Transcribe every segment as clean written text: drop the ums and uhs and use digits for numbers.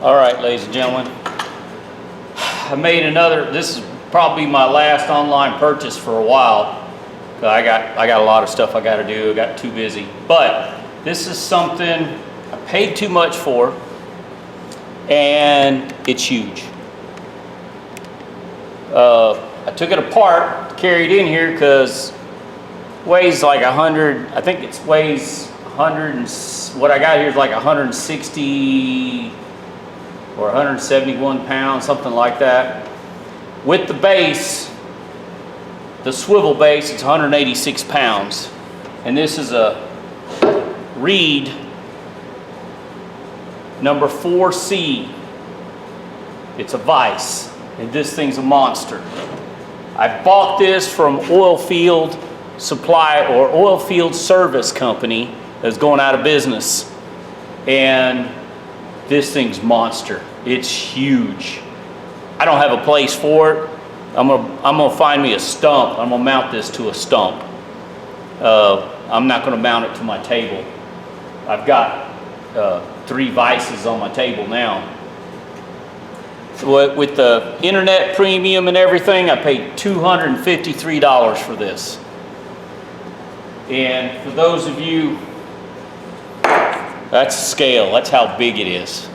All right, ladies and gentlemen, I made another. This is probably my last online purchase for a while. I got a lot of stuff I got to do. I got too busy. But this is something I paid too much for, and it's huge. I took it apart, carried it in here because it weighs like 100. I think it weighs 100, and what I got here is like 160 or 171 pounds, something like that. With the base, the swivel base, it's 186 pounds. And this is a Reed number 4C. It's a Vise, and this thing's a monster. I bought this from oil field supply or oil field service company that's going out of business. And this thing's monster. It's huge. I don't have a place for it. I'm gonna find me a stump. I'm gonna mount this to a stump. I'm not gonna mount it to my table. I've got 3 Vises on my table now. So with the internet premium and everything, I paid $253 for this. And for those of you, that's scale. That's how big it is.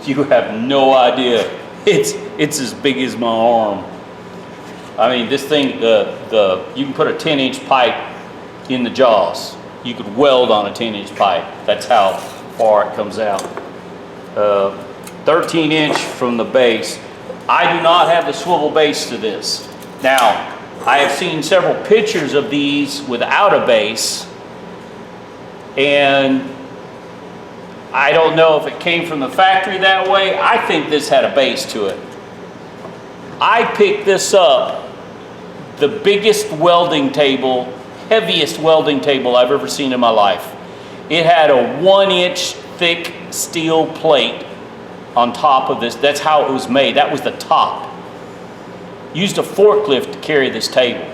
You have no idea. It's as big as my arm. I mean, this thing, you can put a 10-inch pipe in the jaws. You could weld on a 10-inch pipe. That's how far it comes out. 13-inch from the base. I do not have the swivel base to this. Now, I have seen several pictures of these without a base, and I don't know if it came from the factory that way. I think this had a base to it. I picked this up, the biggest welding table, heaviest welding table I've ever seen in my life. It had a 1-inch thick steel plate on top of this. That's how it was made. That was the top. Used a forklift to carry this table.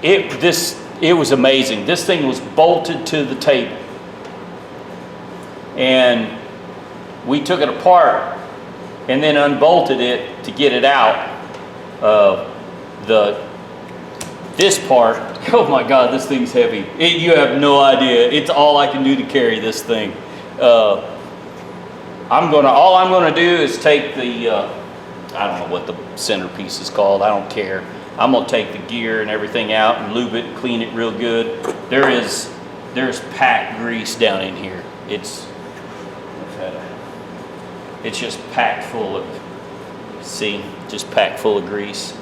It was amazing. This thing was bolted to the table. And we took it apart and then unbolted it to get it out. This part, oh my God, this thing's heavy. You have no idea. It's all I can do to carry this thing. All I'm gonna do is take the, I don't know what the centerpiece is called. I don't care. I'm gonna take the gear and everything out and lube it, clean it real good. There's packed grease down in here. It's just packed full of, see, just packed full of grease.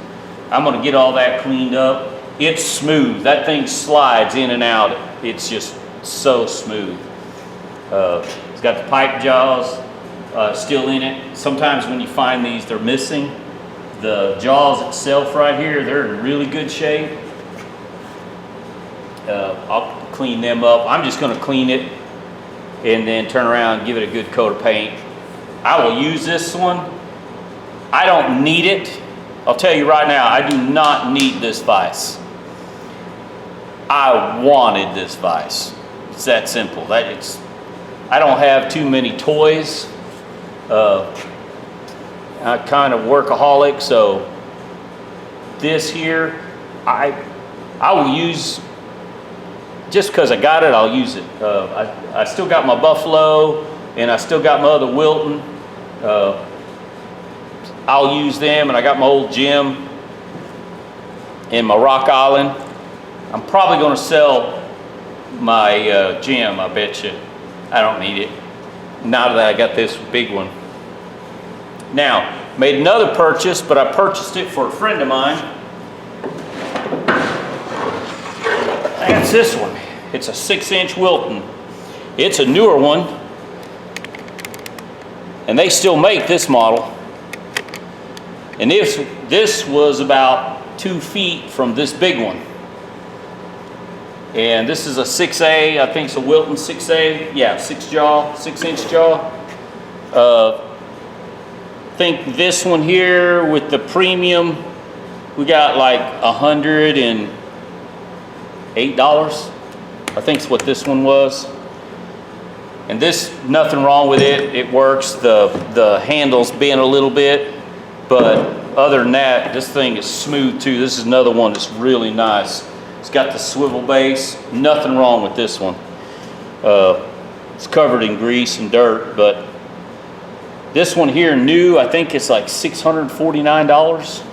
I'm gonna get all that cleaned up. It's smooth. That thing slides in and out. It's just so smooth. It's got the pipe jaws still in it. Sometimes when you find these, they're missing. The jaws itself right here, they're in really good shape. I'll clean them up. I'm just gonna clean it and then turn around and give it a good coat of paint. I will use this one. I don't need it. I'll tell you right now, I do not need this vise. I wanted this vise. It's that simple. I don't have too many toys. I'm kind of workaholic, so this here, I will use, just because I got it, I'll use it. I still got my Buffalo, and I still got my other Wilton. I'll use them, and I got my old gym and my Rock Island. I'm probably going to sell my gym, I bet you. I don't need it. Now that I got this big one. Now, made another purchase, but I purchased it for a friend of mine. That's this one. It's a 6-inch Wilton. It's a newer one, and they still make this model. And this was about 2 feet from this big one. And this is a 6A, I think it's a Wilton 6A. Yeah, 6-inch jaw. I think this one here with the premium, we got like $108. I think it's what this one was. And this, nothing wrong with it. It works. The handle's bent a little bit, but other than that, this thing is smooth too. This is another one that's really nice. It's got the swivel base. Nothing wrong with this one. It's covered in grease and dirt, but this one here, new, I think it's like $649.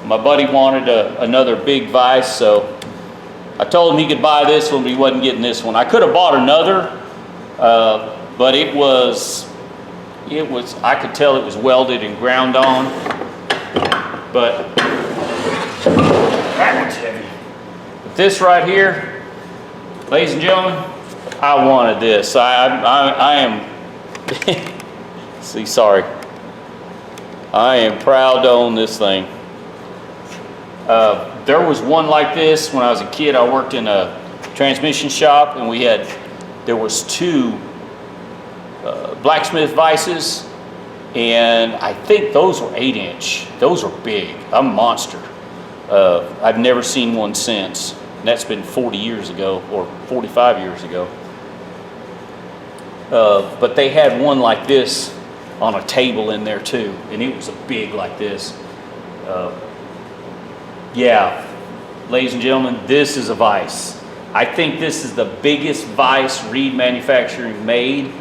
My buddy wanted another big vise, so I told him he could buy this one, but he wasn't getting this one. I could have bought another, but it was, I could tell it was welded and ground on, but that one's heavy. But this right here, ladies and gentlemen, I wanted this. I am, see, sorry. I am proud to own this thing. There was one like this when I was a kid. I worked in a transmission shop, and there was two blacksmith vices, and I think those were 8-inch. Those were big. I'm a monster. I've never seen one since. And that's been 40 years ago, or 45 years ago. But they had one like this on a table in there too, and it was a big like this. Yeah, ladies and gentlemen, this is a vise. I think this is the biggest vise Reed Manufacturing made.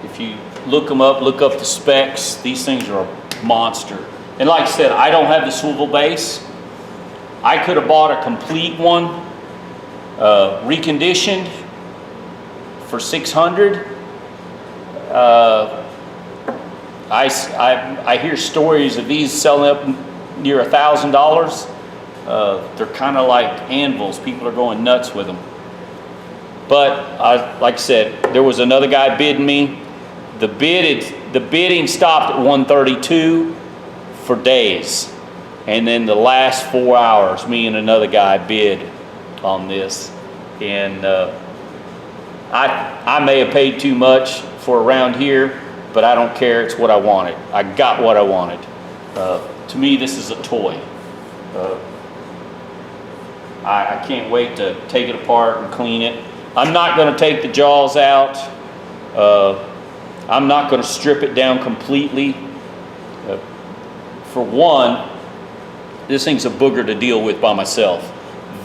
If you look them up, look up the specs, these things are a monster. And like I said, I don't have the swivel base. I could have bought a complete one, reconditioned for $600. I hear stories of these selling up near $1,000. They're kind of like anvils. People are going nuts with them. But like I said, there was another guy bidding me. The bidding stopped at 132 for days, and then the last 4 hours, me and another guy bid on this, and I may have paid too much for around here, but I don't care. It's what I wanted. I got what I wanted. To me, this is a toy. I can't wait to take it apart and clean it. I'm not going to take the jaws out. I'm not going to strip it down completely. For one, this thing's a booger to deal with by myself.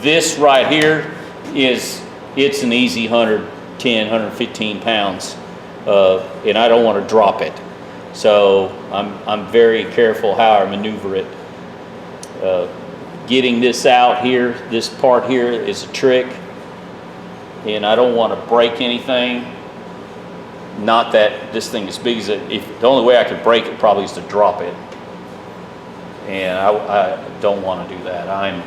This right here it's an easy 110, 115 pounds. And I don't want to drop it. So I'm very careful how I maneuver it. Getting this out here, this part here is a trick, and I don't want to break anything. Not that this thing is big as it, the only way I could break it probably is to drop it. And I don't want to do that. I'm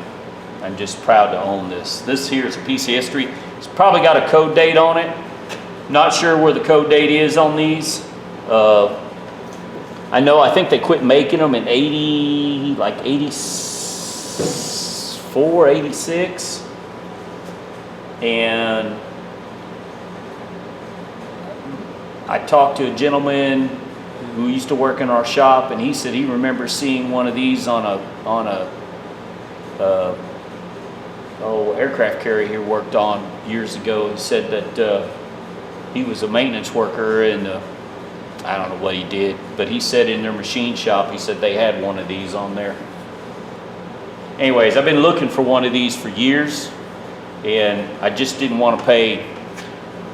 just proud to own this. This here is a piece of history. It's probably got a code date on it. Not sure where the code date is on these. I think they quit making them in 84, 86. And I talked to a gentleman who used to work in our shop, and he said he remembers seeing one of these on a aircraft carrier he worked on years ago. He said that he was a maintenance worker, and I don't know what he did, but he said in their machine shop, he said they had one of these on there. Anyways, I've been looking for one of these for years, and I just didn't want to pay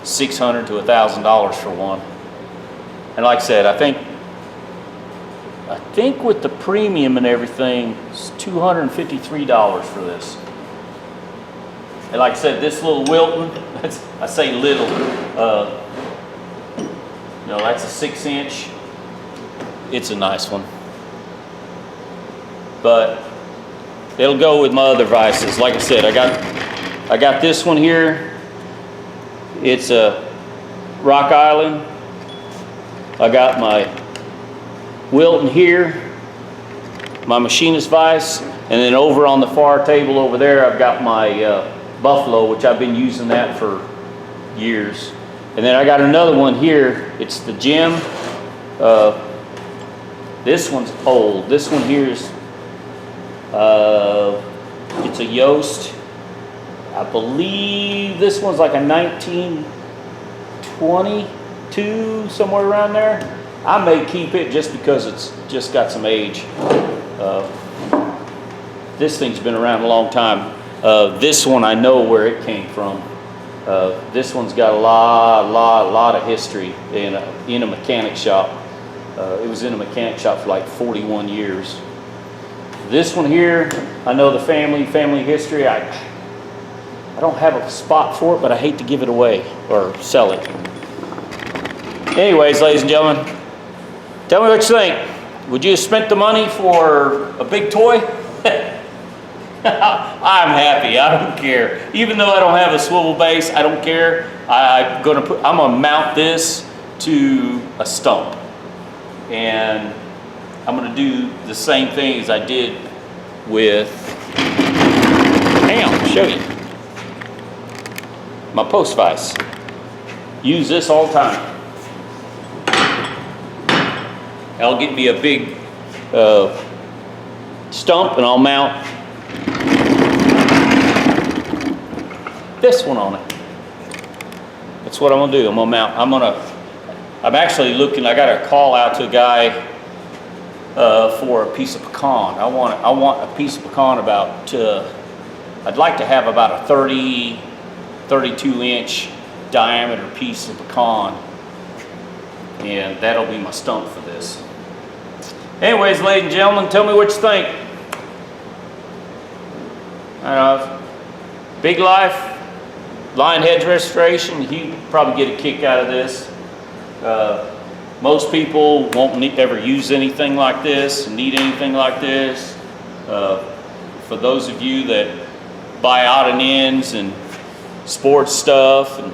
$600 to $1,000 for one. And like I said, I think with the premium and everything, it's $253 for this. And like I said, this little Wilton, I say little, that's a 6-inch. It's a nice one. But it'll go with my other vices. Like I said, I got this one here. It's a Rock Island. I got my Wilton here, my machinist vise, and then over on the far table over there, I've got my Buffalo, which I've been using that for years. And then I got another one here. It's the Gem. This one's old. This one here is, it's a Yost. I believe this one's like a 1922, somewhere around there. I may keep it just because it's just got some age. This thing's been around a long time. This one I know where it came from. This one's got a lot of history in a mechanic shop. It was in a mechanic shop for like 41 years. This one here, I know the family history. I don't have a spot for it, but I hate to give it away or sell it. Anyways, ladies and gentlemen, tell me what you think. Would you have spent the money for a big toy? I'm happy. I don't care. Even though I don't have a swivel base, I don't care. I'm gonna mount this to a stump, and I'm gonna do the same thing as I did with. Hang on, I'll show you my post vise. Use this all the time. I'll get me a big stump, and I'll mount this one on it. That's what I'm gonna do. I'm gonna mount. I'm actually looking. I got a call out to a guy for a piece of pecan. I want a piece of pecan about. I'd like to have about a 32-inch diameter piece of pecan, and that'll be my stump for this. Anyways, ladies and gentlemen, tell me what you think. Big Life Lion Heads Restoration, you probably get a kick out of this. Most people won't ever use anything like this, need anything like this. For those of you that buy out and ends and sports stuff and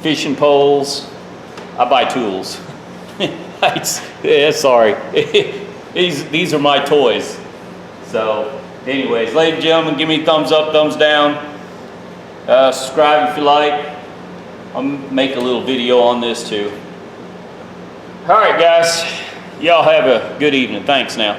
fishing poles, I buy tools. Yeah, sorry. These are my toys. So anyways, ladies and gentlemen, give me a thumbs up, thumbs down. Subscribe if you like. I'll make a little video on this too. All right, guys. Y'all have a good evening. Thanks now.